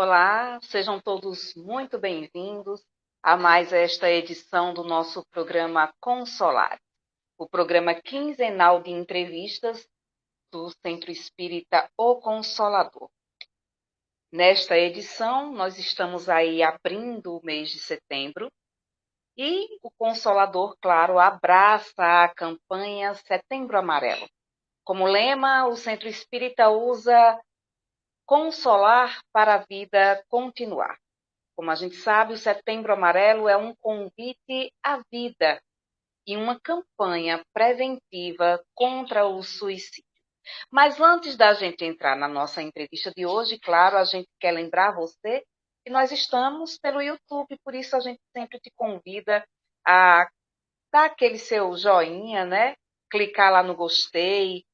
Olá, sejam todos muito bem-vindos a mais esta edição do nosso programa Consolar, o programa quinzenal de entrevistas do Centro Espírita O Consolador. Nesta edição, nós estamos aí abrindo o mês de setembro e o Consolador, claro, abraça a campanha Setembro Amarelo. Como lema, o Centro Espírita usa consolar para a vida continuar. Como a gente sabe, o Setembro Amarelo é um convite à vida e uma campanha preventiva contra o suicídio. Mas antes da gente entrar na nossa entrevista de hoje, claro, a gente quer lembrar você que nós estamos pelo YouTube, por isso a gente sempre te convida a dar aquele seu joinha, né? Clicar lá no gostei,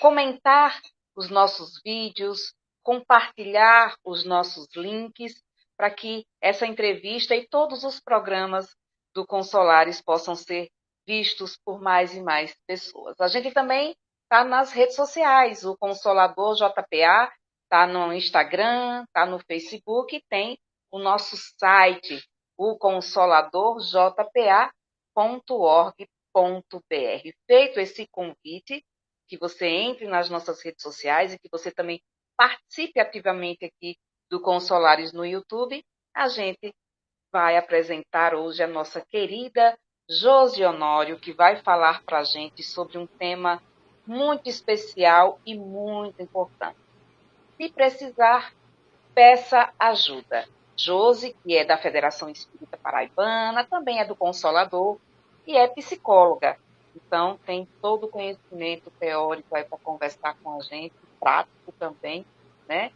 comentar os nossos vídeos, compartilhar os nossos links, para que essa entrevista e todos os programas do Consolares possam ser vistos por mais e mais pessoas. A gente também está nas redes sociais, o Consolador JPA está no Instagram, está no Facebook e tem o nosso site, o consoladorjpa.org.br. Feito esse convite, que você entre nas nossas redes sociais e que você também participe ativamente aqui do Consolares no YouTube, a gente vai apresentar hoje a nossa querida Josi Honório, que vai falar para a gente sobre um tema muito especial e muito importante. Se precisar, peça ajuda. Josi, que é da Federação Espírita Paraibana, também é do Consolador e é psicóloga. Então, tem todo o conhecimento teórico aí para conversar com a gente, prático também, né?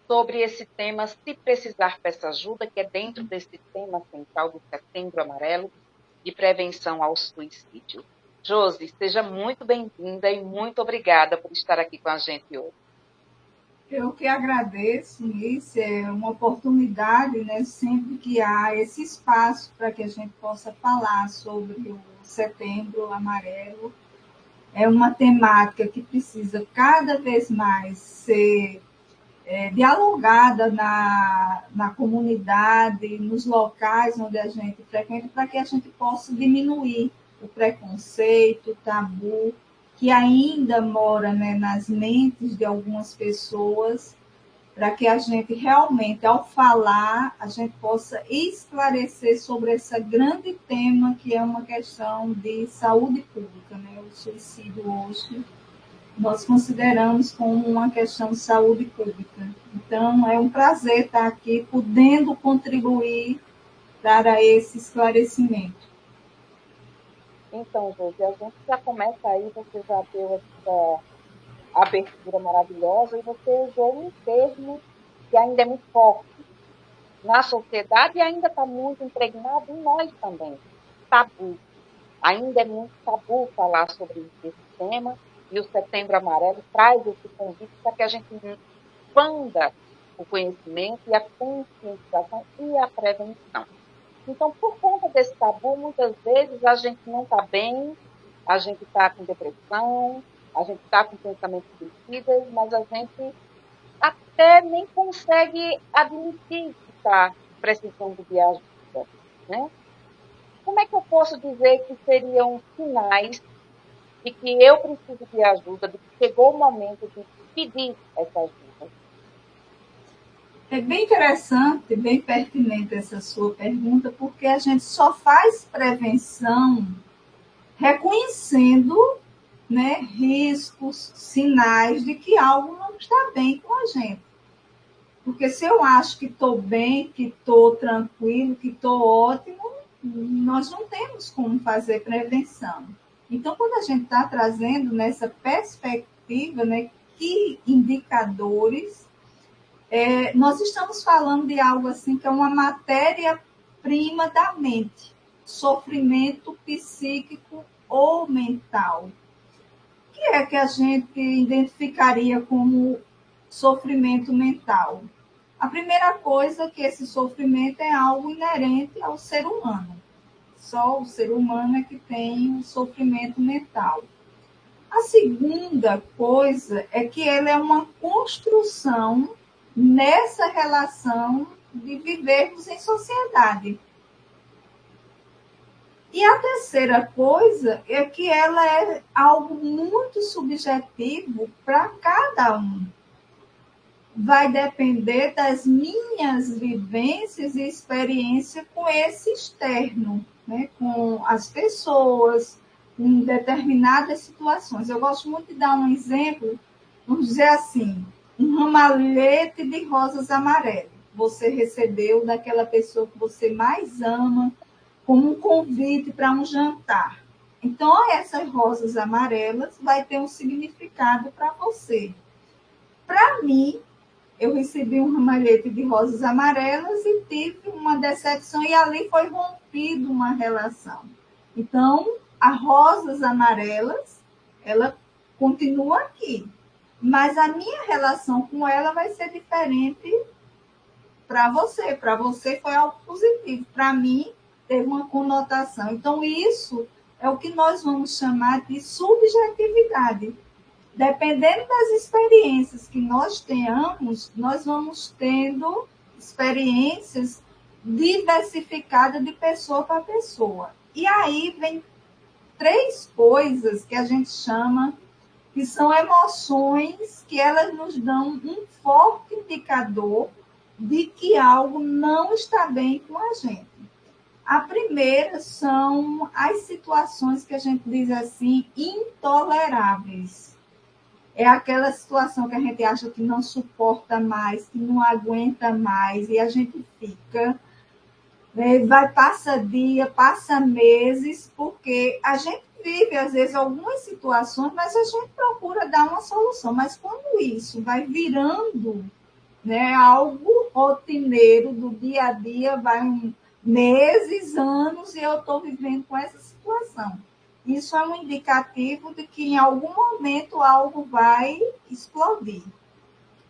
Sobre esse tema, se precisar, peça ajuda, que é dentro desse tema central do Setembro Amarelo, de prevenção ao suicídio. Josi, seja muito bem-vinda e muito obrigada por estar aqui com a gente hoje. Eu que agradeço, isso é uma oportunidade, né? Sempre que há esse espaço para que a gente possa falar sobre o Setembro Amarelo, é uma temática que precisa cada vez mais ser dialogada na comunidade, nos locais onde a gente frequenta, para que a gente possa diminuir o preconceito, o tabu, que ainda mora, né, nas mentes de algumas pessoas, para que a gente realmente, ao falar, a gente possa esclarecer sobre esse grande tema que é uma questão de saúde pública, né? O suicídio hoje nós consideramos como uma questão de saúde pública. Então, é um prazer estar aqui podendo contribuir para esse esclarecimento. Então, Josi, a gente já começa aí, você já deu essa abertura maravilhosa e você usou um termo que ainda é muito forte na sociedade e ainda está muito impregnado em nós também. Tabu. Ainda é muito tabu falar sobre esse tema e o Setembro Amarelo traz esse convite para que a gente expanda o conhecimento e a conscientização e a prevenção. Então, por conta desse tabu, muitas vezes a gente não está bem, a gente está com depressão, a gente está com pensamentos suicidas, mas a gente até nem consegue admitir que está precisando de ajuda, né? Como é que eu posso dizer que seriam sinais de que eu preciso de ajuda, de que chegou o momento de pedir essa ajuda? É bem interessante, bem pertinente essa sua pergunta, porque a gente só faz prevenção reconhecendo, né, riscos, sinais de que algo não está bem com a gente. Porque se eu acho que estou bem, que estou tranquilo, que estou ótimo, nós não temos como fazer prevenção. Então, quando a gente está trazendo nessa perspectiva, né, que indicadores, nós estamos falando de algo assim que é uma matéria-prima da mente, sofrimento psíquico ou mental. O que é que a gente identificaria como sofrimento mental? A primeira coisa é que esse sofrimento é algo inerente ao ser humano. Só o ser humano é que tem o sofrimento mental. A segunda coisa é que ele é uma construção, nessa relação de vivermos em sociedade. E a terceira coisa é que ela é algo muito subjetivo para cada um. Vai depender das minhas vivências e experiências com esse externo, né? Com as pessoas, em determinadas situações. Eu gosto muito de dar um exemplo, vamos dizer assim, um ramalhete de rosas amarelas. Você recebeu daquela pessoa que você mais ama, como um convite para um jantar. Então, essas rosas amarelas vai ter um significado para você. Para mim, eu recebi um ramalhete de rosas amarelas e tive uma decepção, e ali foi rompido uma relação. Então, as rosas amarelas, ela continua aqui, mas a minha relação com ela vai ser diferente para você. Para você foi algo positivo, para mim teve uma conotação. Então, isso é o que nós vamos chamar de subjetividade. Dependendo das experiências que nós tenhamos, nós vamos tendo experiências diversificadas de pessoa para pessoa. E aí vem três coisas que a gente chama que são emoções que elas nos dão um forte indicador de que algo não está bem com a gente. A primeira são as situações que a gente diz assim, intoleráveis. É aquela situação que a gente acha que não suporta mais, que não aguenta mais, e a gente fica, né, passa dia, passa meses, porque a gente vive, às vezes, algumas situações, mas a gente procura dar uma solução. Mas quando isso vai virando, né, algo rotineiro do dia a dia, vai meses, anos, e eu estou vivendo com essa situação. Isso é um indicativo de que em algum momento algo vai explodir.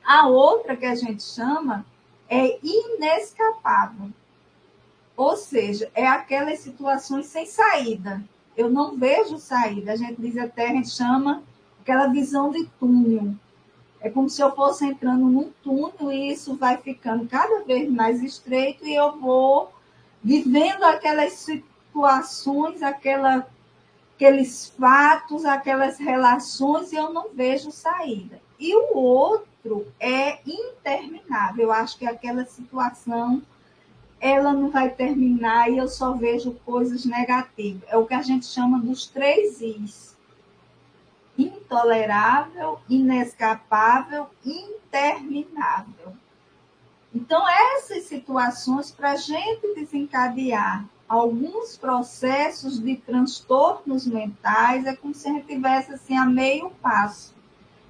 A outra que a gente chama é inescapável. Ou seja, é aquelas situações sem saída. Eu não vejo saída. A gente diz até, a gente chama aquela visão de túnel. É como se eu fosse entrando num túnel e isso vai ficando cada vez mais estreito e eu vou vivendo aquelas situações, aqueles fatos, aquelas relações, e eu não vejo saída. E o outro é interminável. Eu acho que aquela situação, ela não vai terminar e eu só vejo coisas negativas. É o que a gente chama dos 3 Is. Intolerável, inescapável, interminável. Então, essas situações, para a gente desencadear alguns processos de transtornos mentais, é como se a gente tivesse assim, a meio passo.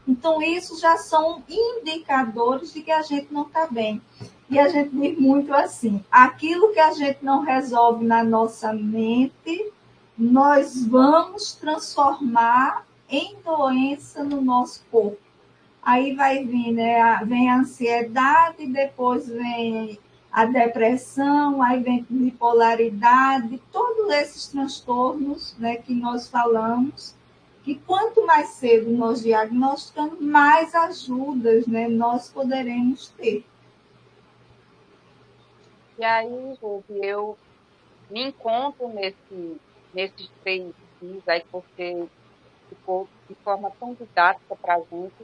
Então, isso já são indicadores de que a gente não está bem. E a gente diz muito assim, aquilo que a gente não resolve na nossa mente, nós vamos transformar em doença no nosso corpo. Aí vai vir, né? Vem a ansiedade, depois vem a depressão, aí vem a bipolaridade, todos esses transtornos, né, que nós falamos, que quanto mais cedo nós diagnosticamos, mais ajudas, né, nós poderemos ter. E aí, Ruby, eu me encontro nesses 3 dias aí que você ficou de forma tão didática para a gente.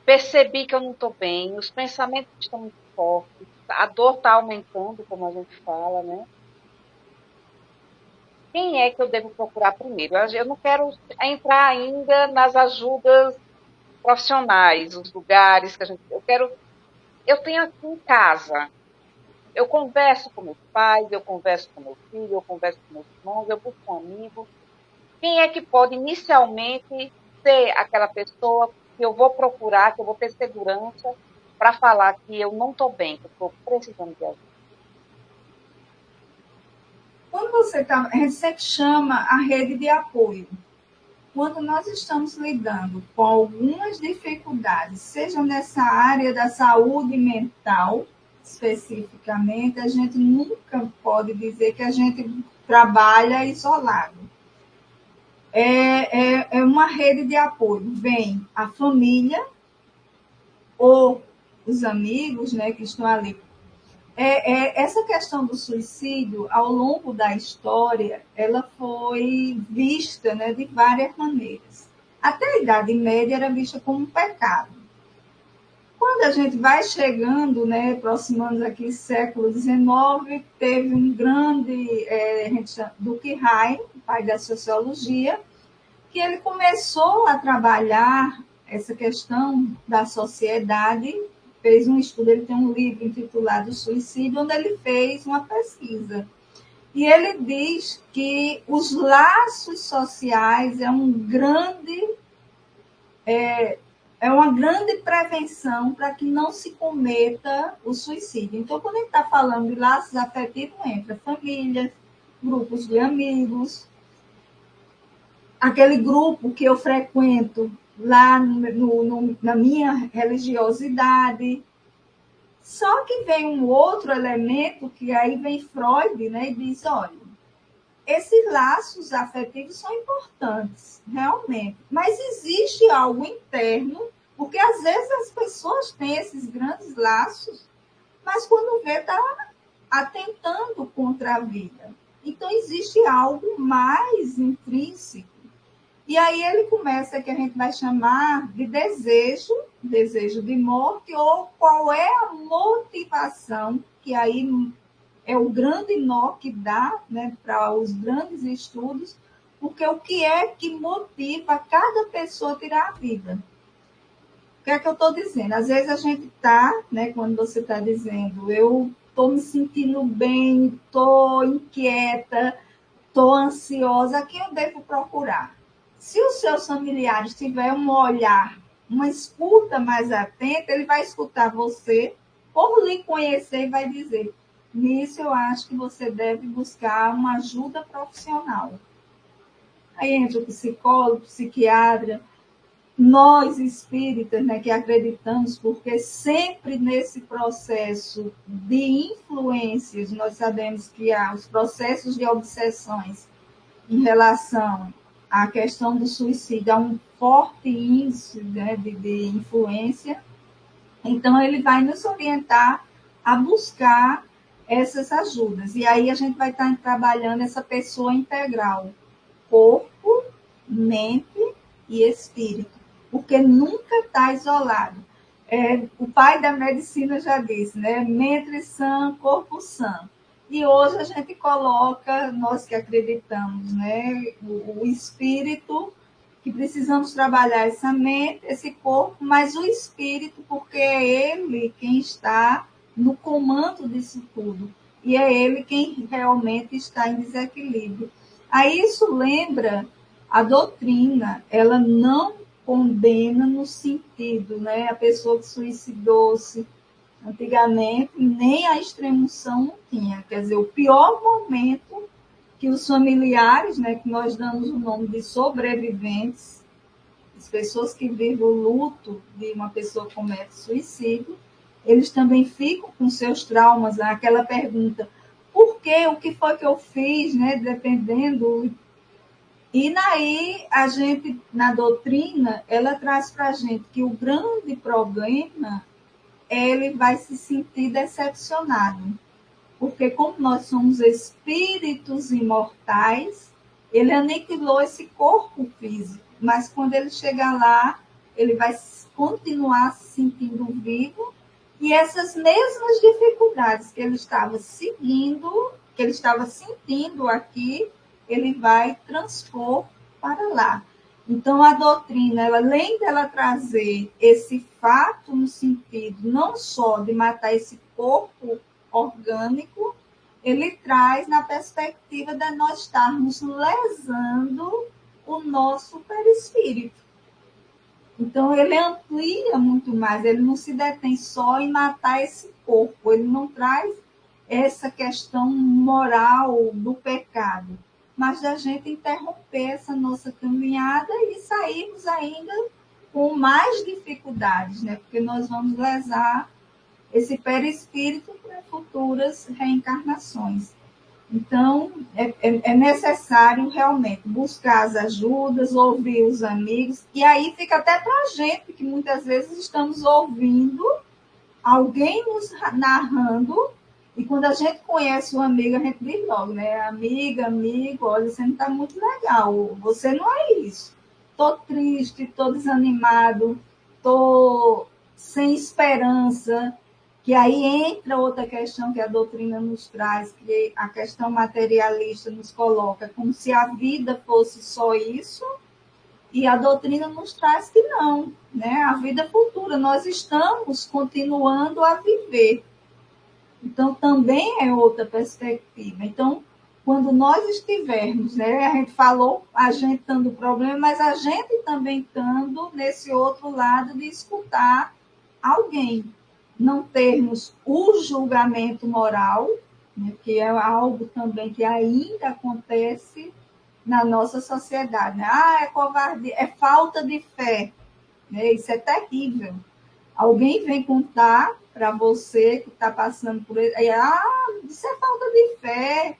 Percebi que eu não estou bem, os pensamentos estão muito fortes, a dor está aumentando, como a gente fala, né? Quem é que eu devo procurar primeiro? Eu não quero entrar ainda nas ajudas profissionais, os lugares que a gente. Eu tenho aqui em casa. Eu converso com meus pais, eu converso com meu filho, eu converso com meus irmãos, eu busco um amigo. Quem é que pode inicialmente ser aquela pessoa que eu vou procurar, que eu vou ter segurança para falar que eu não estou bem, que eu estou precisando de ajuda? Quando você está, a gente sempre chama a rede de apoio. Quando nós estamos lidando com algumas dificuldades, seja nessa área da saúde mental, especificamente, a gente nunca pode dizer que a gente trabalha isolado. É uma rede de apoio. Vem a família, ou os amigos, né, que estão ali. Essa questão do suicídio, ao longo da história, ela foi vista, né, de várias maneiras. Até a Idade Média era vista como um pecado. Quando a gente vai chegando, né, aproximando aqui século XIX, teve um grande Durkheim, pai da sociologia, que ele começou a trabalhar essa questão da sociedade, fez um estudo, ele tem um livro intitulado Suicídio, onde ele fez uma pesquisa. E ele diz que os laços sociais é uma grande prevenção para que não se cometa o suicídio. Então, quando a gente está falando de laços afetivos, entra família, grupos de amigos, aquele grupo que eu frequento lá na minha religiosidade. Só que vem um outro elemento que aí vem Freud, né, e diz, olha, esses laços afetivos são importantes, realmente, mas existe algo interno, porque às vezes as pessoas têm esses grandes laços, mas quando vê, está atentando contra a vida. Então, existe algo mais intrínseco. E aí ele começa, que a gente vai chamar de desejo de morte, ou qual é a motivação, que aí é o grande nó que dá, né, para os grandes estudos, porque o que é que motiva cada pessoa a tirar a vida? O que é que eu estou dizendo? Às vezes a gente está, né, quando você está dizendo, eu estou me sentindo bem, estou inquieta, estou ansiosa, quem eu devo procurar? Se os seus familiares tiverem um olhar, uma escuta mais atenta, ele vai escutar você, por lhe conhecer, e vai dizer, nisso eu acho que você deve buscar uma ajuda profissional. Aí entra o psicólogo, o psiquiatra, nós espíritas, né, que acreditamos, porque sempre nesse processo de influências, nós sabemos que há os processos de obsessões em relação à questão do suicídio, há um forte índice, né, de influência, então ele vai nos orientar a buscar essas ajudas. E aí a gente vai estar trabalhando essa pessoa integral, corpo, mente e espírito, porque nunca está isolado. O pai da medicina já disse, né? Mente sã, corpo sã. E hoje a gente coloca, nós que acreditamos, né, o espírito, que precisamos trabalhar essa mente, esse corpo, mas o espírito, porque é ele quem está no comando disso tudo. E é ele quem realmente está em desequilíbrio. Aí isso lembra a doutrina, ela não condena no sentido, né, a pessoa que suicidou-se, antigamente, nem a extremoção não tinha. Quer dizer, o pior momento que os familiares, né, que nós damos o nome de sobreviventes, as pessoas que vivem o luto de uma pessoa que comete suicídio, eles também ficam com seus traumas, né? Aquela pergunta, por quê? O que foi que eu fiz, né? Dependendo. E daí, a gente, na doutrina, ela traz para a gente que o grande problema ele vai se sentir decepcionado. Porque como nós somos espíritos imortais, ele aniquilou esse corpo físico. Mas quando ele chegar lá, ele vai continuar se sentindo vivo. E essas mesmas dificuldades que ele estava seguindo, que ele estava sentindo aqui, ele vai transpor para lá. Então, a doutrina, ela, além dela trazer esse fato no sentido não só de matar esse corpo orgânico, ele traz na perspectiva de nós estarmos lesando o nosso perispírito. Então, ele amplia muito mais, ele não se detém só em matar esse corpo, ele não traz essa questão moral do pecado, mas da gente interromper essa nossa caminhada e sairmos ainda com mais dificuldades, né? Porque nós vamos lesar esse perispírito para futuras reencarnações. Então, é necessário realmente buscar as ajudas, ouvir os amigos, e aí fica até para a gente, que muitas vezes estamos ouvindo alguém nos narrando, e quando a gente conhece o amigo, a gente diz logo, né? Amiga, amigo, olha, você não está muito legal, você não é isso. Estou triste, estou desanimado, estou sem esperança, que aí entra outra questão que a doutrina nos traz, que a questão materialista nos coloca como se a vida fosse só isso, e a doutrina nos traz que não, né? A vida futura, nós estamos continuando a viver. Então, também é outra perspectiva. Então, quando nós estivermos, né, a gente falou, a gente estando problema, mas a gente também estando nesse outro lado de escutar alguém, não termos o julgamento moral, né, que é algo também que ainda acontece na nossa sociedade. Né? Ah, é covardia, é falta de fé. Né? Isso é terrível. Alguém vem contar para você que está passando por isso, isso é falta de fé,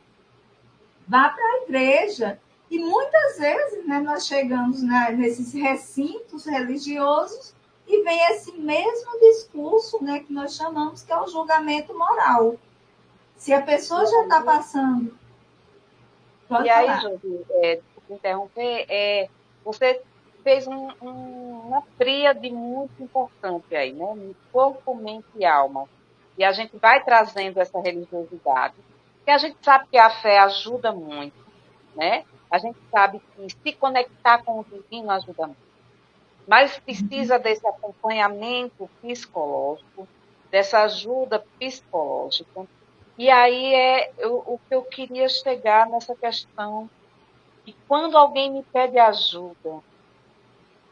vá para a igreja. E muitas vezes, né, nós chegamos nesses recintos religiosos e vem esse mesmo discurso, né, que nós chamamos que é o julgamento moral. Se a pessoa já está passando... Pode falar. Aí, Josi, desculpa interromper, você fez uma tríade muito importante aí, né? Corpo, mente e alma. E a gente vai trazendo essa religiosidade, porque a gente sabe que a fé ajuda muito, né? A gente sabe que se conectar com o divino ajuda muito. Mas precisa desse acompanhamento psicológico, dessa ajuda psicológica. E aí o que eu queria chegar nessa questão de quando alguém me pede ajuda,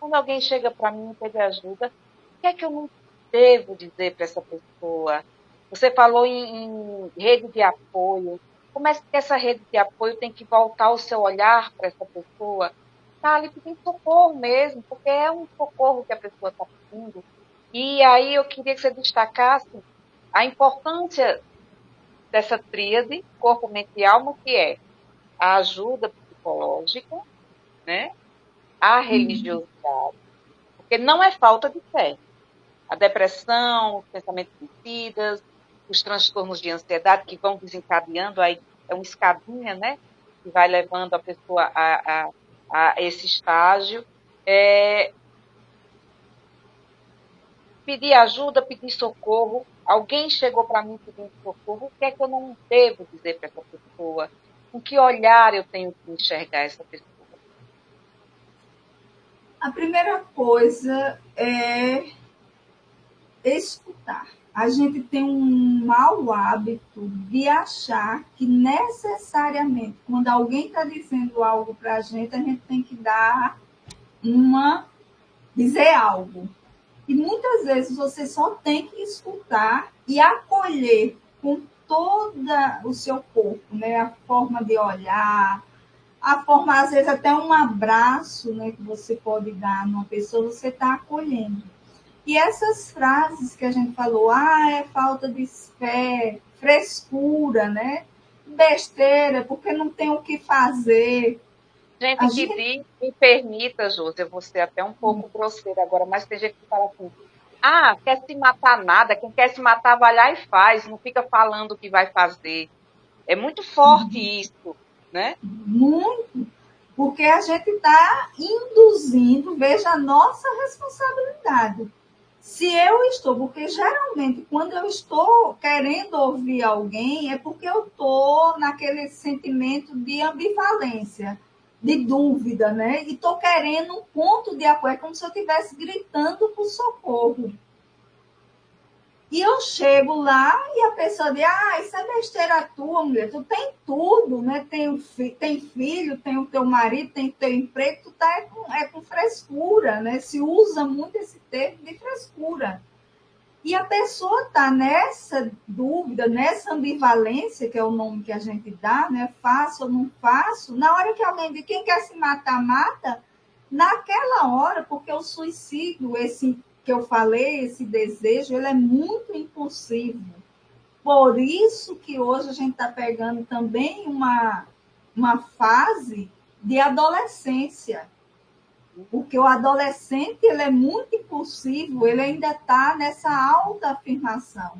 quando alguém chega para mim e me pede ajuda, o que é que eu não devo dizer para essa pessoa? Você falou em rede de apoio. Como é que essa rede de apoio tem que voltar o seu olhar para essa pessoa? Tá ali pedindo socorro mesmo, porque é um socorro que a pessoa está pedindo. E aí eu queria que você destacasse a importância dessa tríade, corpo, mente e alma, que é a ajuda psicológica, né? A religiosidade, porque não é falta de fé. A depressão, os pensamentos suicidas, os transtornos de ansiedade que vão desencadeando, aí é uma escadinha, né? Que vai levando a pessoa a esse estágio. Pedir ajuda, pedir socorro. Alguém chegou para mim pedindo socorro, o que é que eu não devo dizer para essa pessoa? Com que olhar eu tenho que enxergar essa pessoa? A primeira coisa é escutar. A gente tem um mau hábito de achar que necessariamente, quando alguém está dizendo algo para a gente tem que dizer algo. E muitas vezes você só tem que escutar e acolher com todo o seu corpo, né? A forma de olhar, a forma, às vezes, até um abraço, né, que você pode dar numa pessoa, você está acolhendo. E essas frases que a gente falou, é falta de fé, frescura, né? Besteira, porque não tem o que fazer. Gente que diz, me permita, Josi, eu vou ser até um pouco grosseira agora, mas tem gente que fala assim, quer se matar nada, quem quer se matar vai lá e faz, não fica falando o que vai fazer. É muito forte isso, né? Muito, porque a gente está induzindo, veja a nossa responsabilidade. Se eu estou, porque geralmente quando eu estou querendo ouvir alguém, é porque eu estou naquele sentimento de ambivalência, de dúvida, né? E estou querendo um ponto de apoio, é como se eu estivesse gritando por socorro. E eu chego lá e a pessoa diz, isso é besteira tua, mulher, tu tem tudo, né? Tem filho, tem o teu marido, tem o teu emprego, tu tá com frescura, né? Se usa muito esse termo de frescura. E a pessoa está nessa dúvida, nessa ambivalência, que é o nome que a gente dá, né? Faço ou não faço? Na hora que alguém diz, quem quer se matar, mata. Naquela hora, porque o suicídio, esse que eu falei, esse desejo, ele é muito impulsivo. Por isso que hoje a gente está pegando também uma fase de adolescência. Porque o adolescente, ele é muito impulsivo, ele ainda está nessa autoafirmação.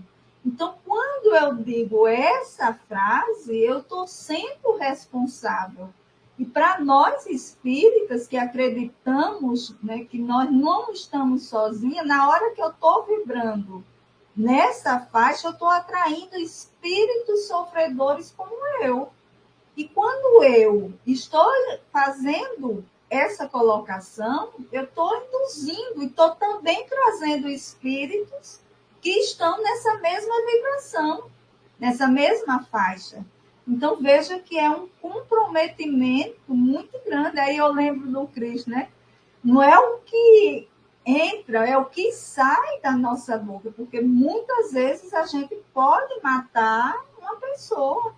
Então, quando eu digo essa frase, eu estou sendo responsável. E para nós espíritas que acreditamos, né, que nós não estamos sozinhos, na hora que eu estou vibrando nessa faixa, eu estou atraindo espíritos sofredores como eu. E quando eu estou fazendo essa colocação, eu estou induzindo e estou também trazendo espíritos que estão nessa mesma vibração, nessa mesma faixa. Então, veja que é um comprometimento muito grande. Aí eu lembro do Cristo, né? Não é o que entra, é o que sai da nossa boca, porque muitas vezes a gente pode matar uma pessoa,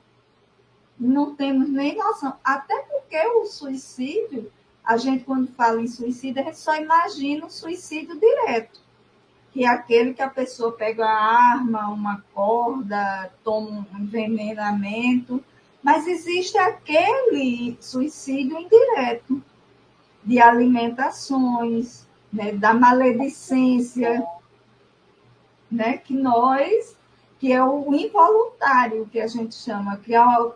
não temos nem noção. Até porque o suicídio, a gente quando fala em suicídio, a gente só imagina o suicídio direto, que é aquele que a pessoa pega a arma, uma corda, toma um envenenamento, mas existe aquele suicídio indireto, de alimentações, né, da maledicência, né, que é o involuntário que a gente chama, que a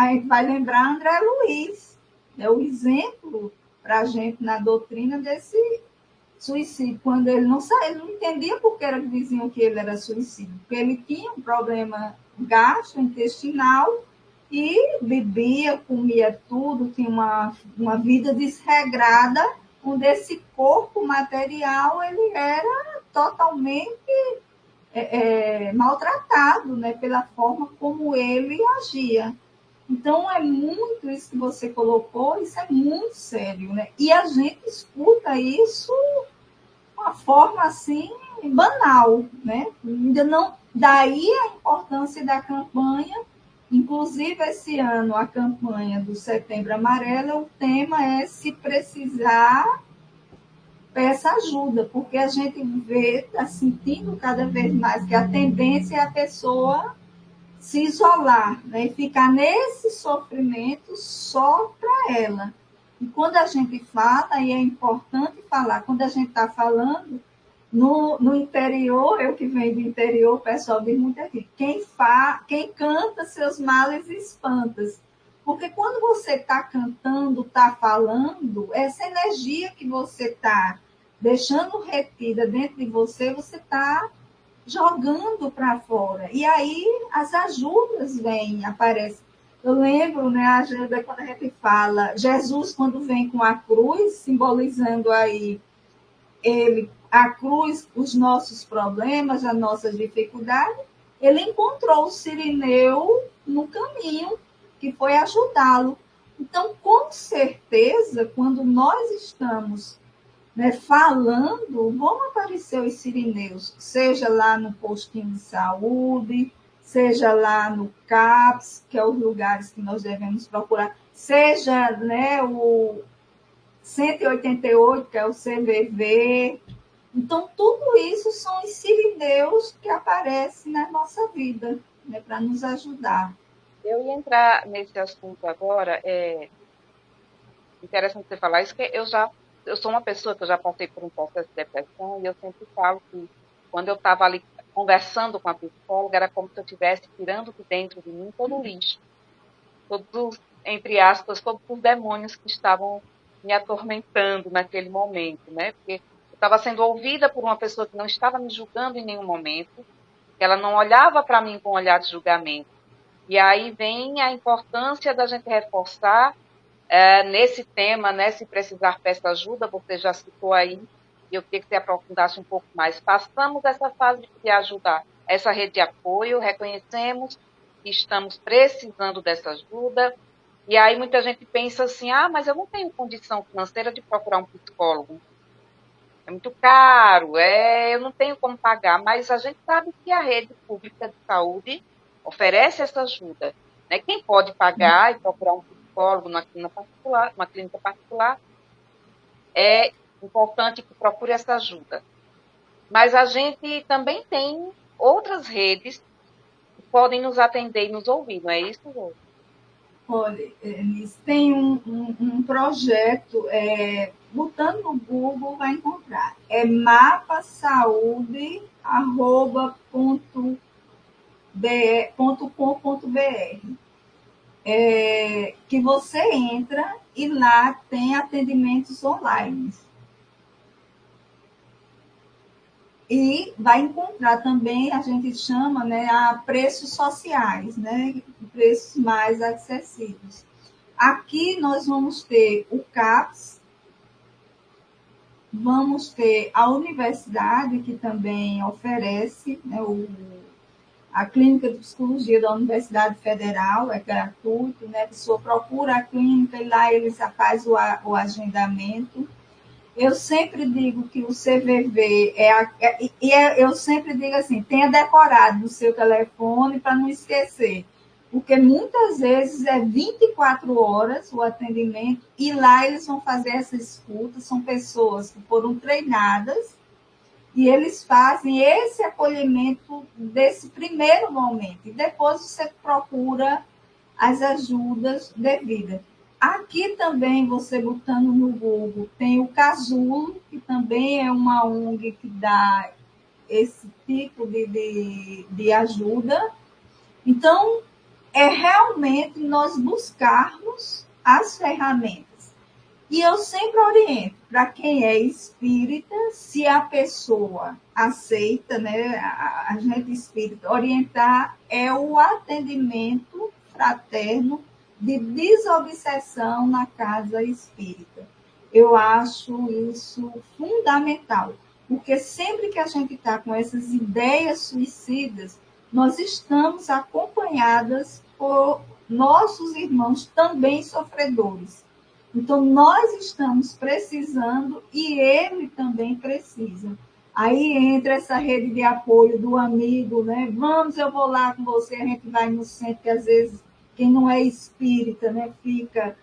gente vai lembrar André Luiz, é o exemplo para a gente na doutrina desse suicídio, quando ele não entendia por que era que diziam que ele era suicídio, porque ele tinha um problema gastrointestinal e bebia, comia tudo, tinha uma vida desregrada, onde esse corpo material ele era totalmente maltratado, né, pela forma como ele agia. Então, é muito isso que você colocou, isso é muito sério, né? E a gente escuta isso de uma forma assim banal, né? Ainda não, daí a importância da campanha. Inclusive, esse ano, a campanha do Setembro Amarelo, o tema é se precisar, peça ajuda, porque a gente vê, está sentindo cada vez mais que a tendência é a pessoa se isolar, né? E ficar nesse sofrimento só para ela. E quando a gente fala, e é importante falar, quando a gente está falando, no interior, eu que venho do interior, o pessoal diz muito aqui, quem canta seus males espantas. Porque quando você está cantando, está falando, essa energia que você está deixando retida dentro de você, você está jogando para fora. E aí as ajudas vêm, aparecem. Eu lembro, né, a ajuda quando a gente fala, Jesus quando vem com a cruz, simbolizando aí ele, a cruz, os nossos problemas, as nossas dificuldades, ele encontrou o Cirineu no caminho, que foi ajudá-lo. Então, com certeza, quando nós estamos, né, falando, vão aparecer os sirineus, seja lá no postinho de saúde, seja lá no CAPS, que é os lugares que nós devemos procurar, seja, né, o 188, que é o CVV. Então, tudo isso são os sirineus que aparecem na nossa vida, né, para nos ajudar. Eu ia entrar nesse assunto agora, interessante você falar isso, que eu sou uma pessoa que eu já passei por um processo de depressão e eu sempre falo que quando eu estava ali conversando com a psicóloga, era como se eu estivesse tirando de dentro de mim todo o lixo, todos, entre aspas, todos os demônios que estavam me atormentando naquele momento, né? Porque eu estava sendo ouvida por uma pessoa que não estava me julgando em nenhum momento, que ela não olhava para mim com um olhar de julgamento. E aí vem a importância da gente reforçar nesse tema, né, se precisar, peça ajuda, você já citou aí, e eu queria que você aprofundasse um pouco mais. Passamos essa fase de ajudar, essa rede de apoio, reconhecemos que estamos precisando dessa ajuda, e aí muita gente pensa assim, mas eu não tenho condição financeira de procurar um psicólogo, é muito caro, eu não tenho como pagar, mas a gente sabe que a rede pública de saúde oferece essa ajuda, né? Quem pode pagar e procurar um psicólogo numa clínica particular, é importante que procure essa ajuda. Mas a gente também tem outras redes que podem nos atender e nos ouvir, não é isso, Rô? Olha, tem um projeto botando no Google vai encontrar. É mapasaude.com.br. Que você entra e lá tem atendimentos online. E vai encontrar também, a gente chama, né, a preços sociais, né, preços mais acessíveis. Aqui nós vamos ter o CAPS, vamos ter a universidade, que também oferece, né, a clínica de psicologia da Universidade Federal, é gratuito, né, a pessoa procura a clínica e lá eles fazem o agendamento. Eu sempre digo que o CVV eu sempre digo assim, tenha decorado no seu telefone para não esquecer, porque muitas vezes é 24 horas o atendimento e lá eles vão fazer essa escuta, são pessoas que foram treinadas e eles fazem esse acolhimento desse primeiro momento e depois você procura as ajudas devidas. Aqui também, você botando no Google, tem o Casulo, que também é uma ONG que dá esse tipo de ajuda. Então, é realmente nós buscarmos as ferramentas. E eu sempre oriento, para quem é espírita, se a pessoa aceita, né, a gente espírita, orientar é o atendimento fraterno de desobsessão na casa espírita. Eu acho isso fundamental, porque sempre que a gente está com essas ideias suicidas, nós estamos acompanhadas por nossos irmãos também sofredores. Então, nós estamos precisando e ele também precisa. Aí entra essa rede de apoio do amigo, né? Vamos, eu vou lá com você, a gente vai no centro, que às vezes quem não é espírita, né, fica,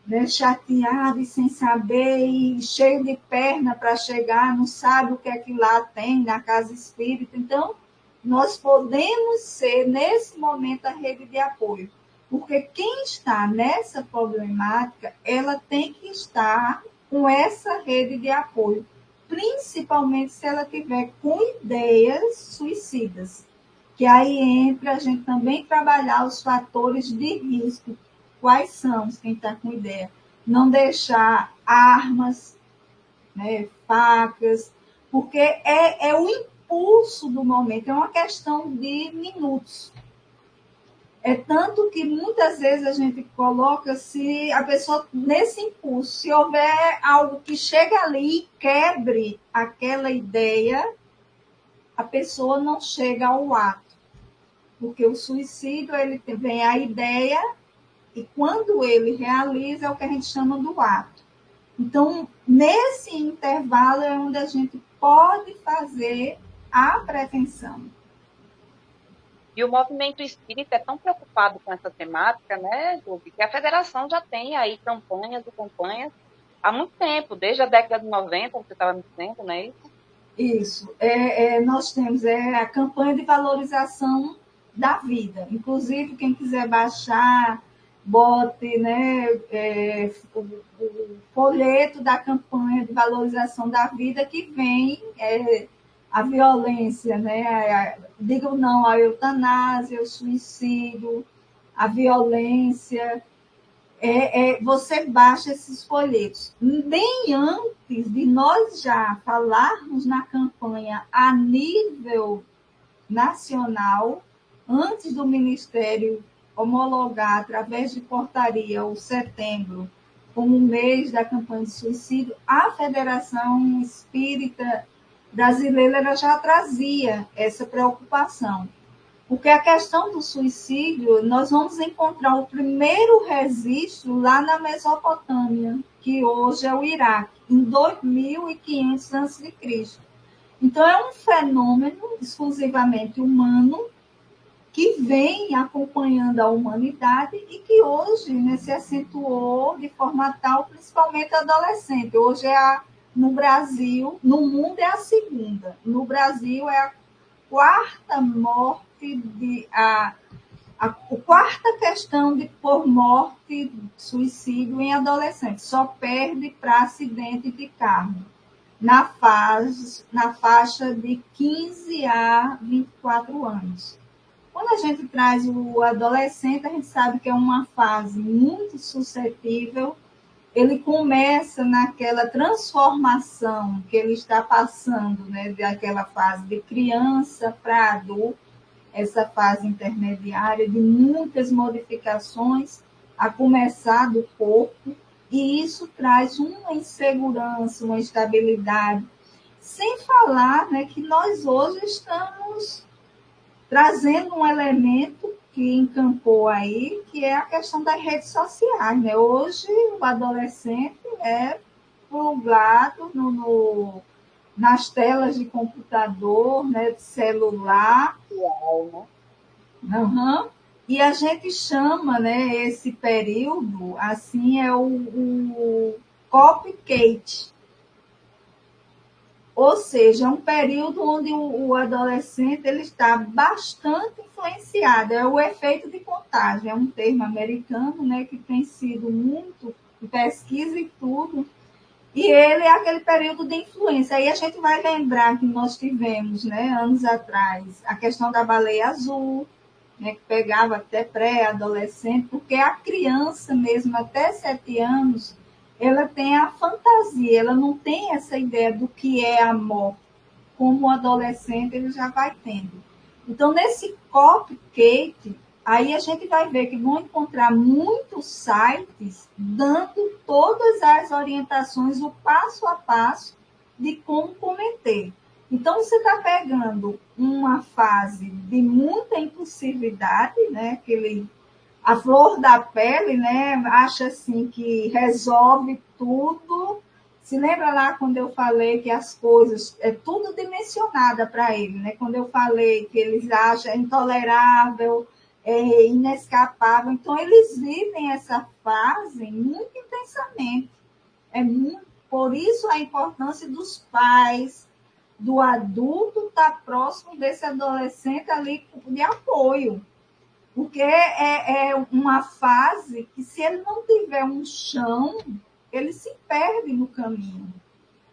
né, chateado e sem saber, e cheio de perna para chegar, não sabe o que é que lá tem na casa espírita. Então, nós podemos ser, nesse momento, a rede de apoio. Porque quem está nessa problemática, ela tem que estar com essa rede de apoio, principalmente se ela tiver com ideias suicidas. Que aí entra a gente também trabalhar os fatores de risco. Quais são, quem está com ideia? Não deixar armas, né, facas, porque é o impulso do momento, é uma questão de minutos. É tanto que muitas vezes a gente coloca se a pessoa, nesse impulso, se houver algo que chega ali e quebre aquela ideia, a pessoa não chega ao ato. Porque o suicídio, ele vem a ideia e quando ele realiza é o que a gente chama do ato. Então, nesse intervalo é onde a gente pode fazer a prevenção. E o movimento espírita é tão preocupado com essa temática, né, Ruby, que a federação já tem aí campanhas e campanhas há muito tempo, desde a década de 90, você estava me dizendo, não é isso? Isso. Nós temos a campanha de valorização da vida. Inclusive, quem quiser baixar, bote, né, o folheto da campanha de valorização da vida, que vem a violência, né? Digo não à eutanásia, ao suicídio, a violência. Você baixa esses folhetos. Bem antes de nós já falarmos na campanha a nível nacional, antes do Ministério homologar, através de portaria, o setembro, como mês da campanha de suicídio, a Federação Espírita Brasileira já trazia essa preocupação. Porque a questão do suicídio, nós vamos encontrar o primeiro registro lá na Mesopotâmia, que hoje é o Iraque, em 2500 a.C. Então, é um fenômeno exclusivamente humano que vem acompanhando a humanidade e que hoje, né, se acentuou de forma tal, principalmente adolescente. Hoje no Brasil, no mundo é a segunda. No Brasil é a quarta morte A quarta questão por morte, suicídio em adolescentes, só perde para acidente de carro, na faixa de 15 a 24 anos. Quando a gente traz o adolescente, a gente sabe que é uma fase muito suscetível. Ele começa naquela transformação que ele está passando, né, daquela fase de criança para adulto, essa fase intermediária de muitas modificações, a começar do corpo, e isso traz uma insegurança, uma instabilidade. Sem falar, né, que nós hoje estamos trazendo um elemento que encampou aí, que é a questão das redes sociais. Né? Hoje, o adolescente é plugado nas telas de computador, né, de celular. Uhum. E a gente chama, né, esse período, assim, é o copycat. Ou seja, é um período onde o adolescente ele está bastante influenciado. É o efeito de contágio, é um termo americano, né, que tem sido muito em pesquisa e tudo. E ele é aquele período de influência. Aí a gente vai lembrar que nós tivemos, né, anos atrás, a questão da baleia azul, né, que pegava até pré-adolescente, porque a criança mesmo, até 7 anos, ela tem a fantasia, ela não tem essa ideia do que é amor, como o adolescente ele já vai tendo. Então, nesse copycat, aí a gente vai ver que vão encontrar muitos sites dando todas as orientações, o passo a passo de como cometer. Então, você está pegando uma fase de muita impulsividade, né? A flor da pele, né? Acha assim que resolve tudo. Se lembra lá quando eu falei que as coisas é tudo dimensionada para ele, né? Quando eu falei que eles acham intolerável, inescapável. Então, eles vivem essa fase muito intensamente. Por isso a importância dos pais, do adulto estar próximo desse adolescente ali de apoio. Porque é uma fase que, se ele não tiver um chão, ele se perde no caminho.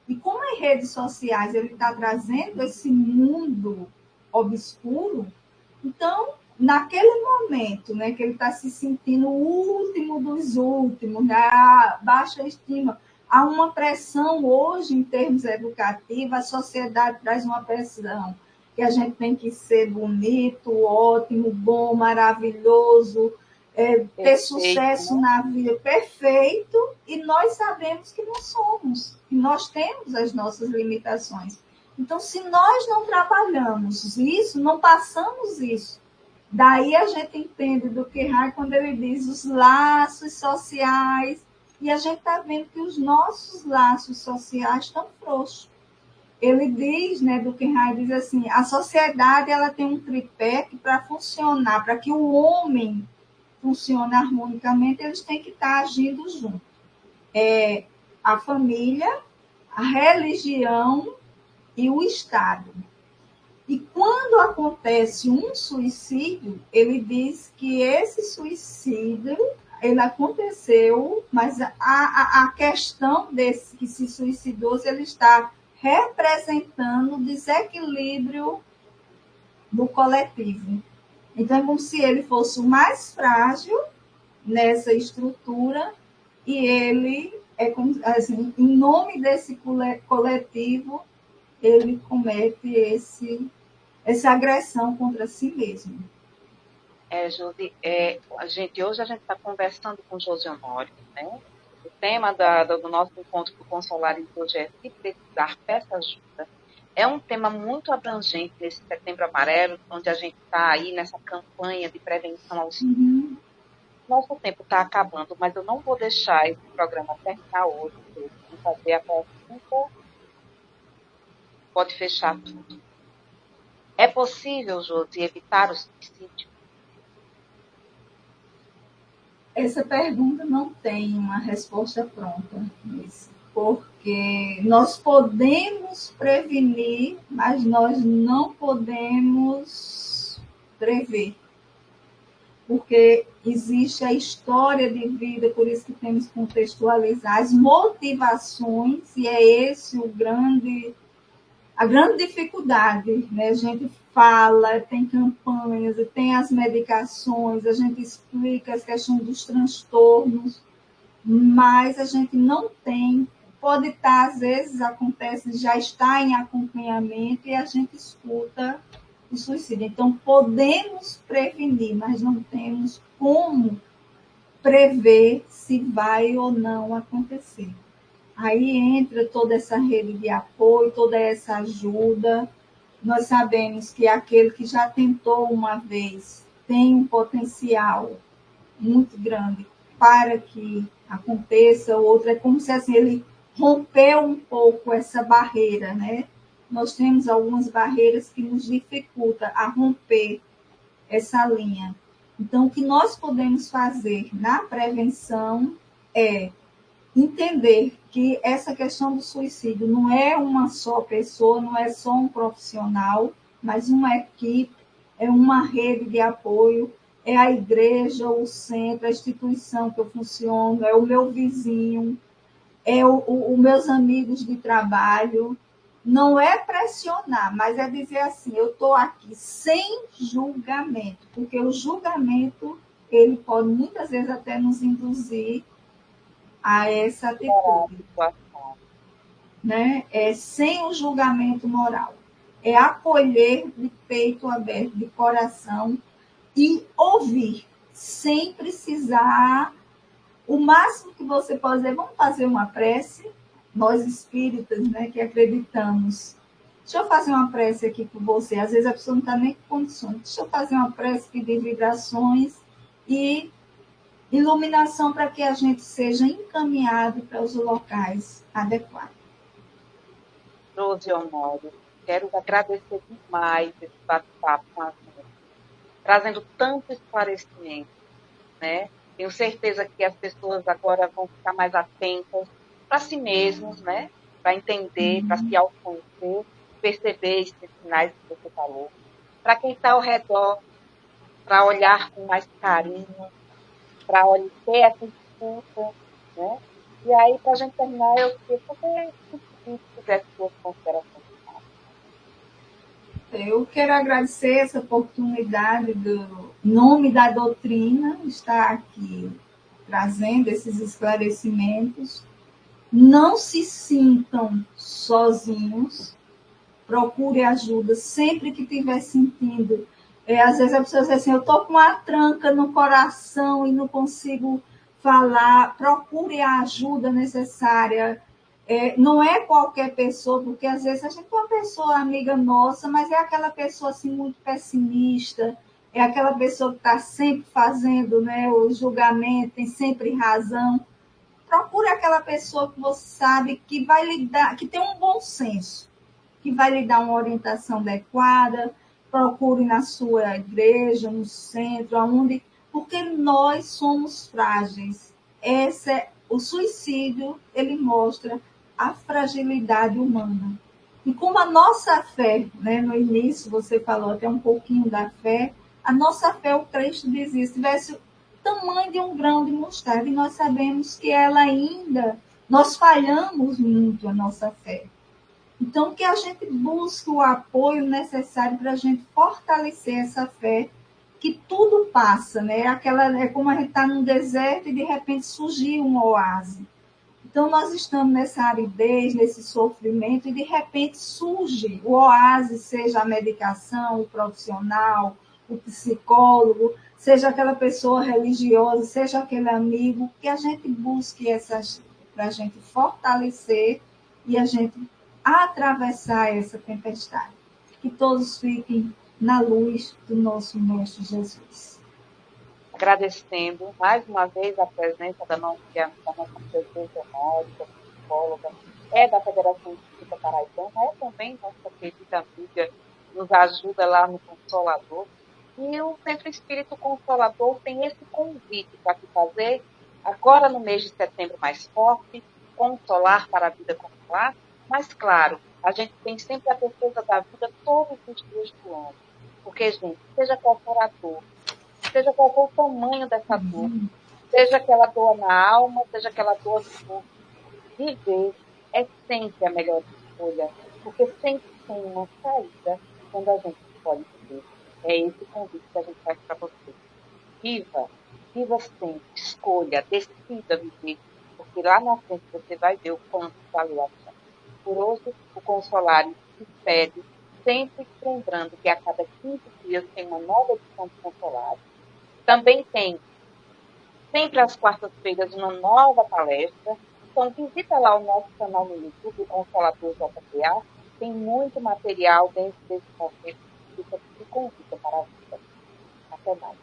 E como as redes sociais ele está trazendo esse mundo obscuro, então, naquele momento, né, que ele está se sentindo o último dos últimos, né, a baixa estima, há uma pressão hoje em termos educativos, a sociedade traz uma pressão que a gente tem que ser bonito, ótimo, bom, maravilhoso, ter sucesso na vida, perfeito, e nós sabemos que não somos, que nós temos as nossas limitações. Então, se nós não trabalhamos isso, não passamos isso, daí a gente entende do que Rai quando ele diz os laços sociais, e a gente está vendo que os nossos laços sociais estão frouxos. Ele diz, né, do que Rai diz assim, a sociedade ela tem um tripé que para funcionar, para que o homem funcione harmonicamente, eles têm que estar agindo junto. A família, a religião e o Estado. E quando acontece um suicídio, ele diz que esse suicídio ele aconteceu, mas a questão desse que se suicidou, ele está representando o desequilíbrio do coletivo. Então, é como se ele fosse o mais frágil nessa estrutura e ele, assim, em nome desse coletivo, ele comete essa agressão contra si mesmo. Josi, hoje a gente está conversando com Josi Honório, né? O tema do nosso encontro do Consolares hoje é se precisar, peça ajuda. É um tema muito abrangente nesse Setembro Amarelo, onde a gente está aí nessa campanha de prevenção ao suicídio. Nosso tempo está acabando, mas eu não vou deixar esse programa terminar hoje, sem fazer a pergunta. Pode fechar tudo. É possível, Josi, evitar o suicídio? Essa pergunta não tem uma resposta pronta, porque nós podemos prevenir, mas nós não podemos prever. porque existe a história de vida, por isso que temos que contextualizar as motivações, e é esse a grande dificuldade, né? A gente fala, tem campanhas, tem as medicações, a gente explica as questões dos transtornos, mas a gente não tem, pode estar, às vezes acontece, já está em acompanhamento e a gente escuta o suicídio. Então, podemos prevenir, mas não temos como prever se vai ou não acontecer. Aí entra toda essa rede de apoio, toda essa ajuda. Nós sabemos que aquele que já tentou uma vez tem um potencial muito grande para que aconteça. O outro é como se assim, ele rompeu um pouco essa barreira, né? Nós temos algumas barreiras que nos dificultam a romper essa linha. Então, o que nós podemos fazer na prevenção é entender que essa questão do suicídio não é uma só pessoa, não é só um profissional, mas uma equipe, é uma rede de apoio, é a igreja, o centro, a instituição que eu funciono, é o meu vizinho, é os meus amigos de trabalho. Não é pressionar, mas é dizer assim, eu estou aqui sem julgamento, porque o julgamento, ele pode muitas vezes até nos induzir a essa atitude, né? É sem o julgamento moral, é acolher de peito aberto, de coração e ouvir, sem precisar. O máximo que você pode dizer, vamos fazer uma prece, nós espíritas, né, que acreditamos. Deixa eu fazer uma prece aqui por você. Às vezes a pessoa não está nem com condições. Deixa eu fazer uma prece, pedir vibrações e iluminação para que a gente seja encaminhado para os locais adequados. Rose Honório, quero agradecer demais esse bate-papo com a gente, trazendo tanto esclarecimento, né? Tenho certeza que as pessoas agora vão ficar mais atentas para si mesmos, né? Para entender, para se autoconhecer, perceber esses sinais que você falou. Para quem está ao redor, para olhar com mais carinho, para ter essa escuta, né? E aí, para a gente terminar, eu queria que você fizesse suas considerações. Eu quero agradecer essa oportunidade do nome da doutrina estar aqui trazendo esses esclarecimentos. Não se sintam sozinhos, procure ajuda sempre que estiver sentindo. Às vezes a pessoa diz assim, eu estou com uma tranca no coração e não consigo falar, procure a ajuda necessária. Não é qualquer pessoa, porque às vezes a gente é uma pessoa amiga nossa, mas é aquela pessoa assim muito pessimista, é aquela pessoa que está sempre fazendo, né, o julgamento, tem sempre razão. Procure aquela pessoa que você sabe que vai lhe dar, que tem um bom senso, que vai lhe dar uma orientação adequada. Procure na sua igreja, no centro, aonde, porque nós somos frágeis. O suicídio, ele mostra a fragilidade humana. E como a nossa fé, né, no início você falou até um pouquinho da fé, a nossa fé, o Cristo dizia, se tivesse o tamanho de um grão de mostarda, e nós sabemos que ela ainda, nós falhamos muito a nossa fé. Então, que a gente busque o apoio necessário para a gente fortalecer essa fé, que tudo passa, né? É como a gente está num deserto e de repente surgiu um oásis. Então, nós estamos nessa aridez, nesse sofrimento, e de repente surge o oásis, seja a medicação, o profissional, o psicólogo, seja aquela pessoa religiosa, seja aquele amigo, que a gente busque essas para a gente fortalecer e a gente atravessar essa tempestade. Que todos fiquem na luz do nosso Mestre Jesus. Agradecendo mais uma vez a presença da nossa professora Honório, psicóloga, da Federação Espírita Paraibana, também nossa querida amiga, nos ajuda lá no Consolador. E o Centro Espírito Consolador tem esse convite para te fazer, agora no mês de setembro mais forte, consolar para a vida consolar. Mas, claro, a gente tem sempre a defesa da vida todos os dias do ano. Porque, gente, seja qual for a dor, seja qual for o tamanho dessa dor, seja aquela dor na alma, seja aquela dor no corpo. Viver é sempre a melhor escolha, porque sempre tem uma saída quando a gente escolhe viver. É esse o convite que a gente faz para você. Viva, viva sempre, escolha, decida viver, porque lá na frente você vai ver o quanto valeu a pena. Por hoje, o Consolário se despede, sempre lembrando que a cada 15 dias tem uma nova edição do Consolário. Também tem, sempre às quartas-feiras, uma nova palestra. Então, visita lá o nosso canal no YouTube, o Consolador JPA. Tem muito material dentro desse contexto que fica de convite para a vida. Até mais.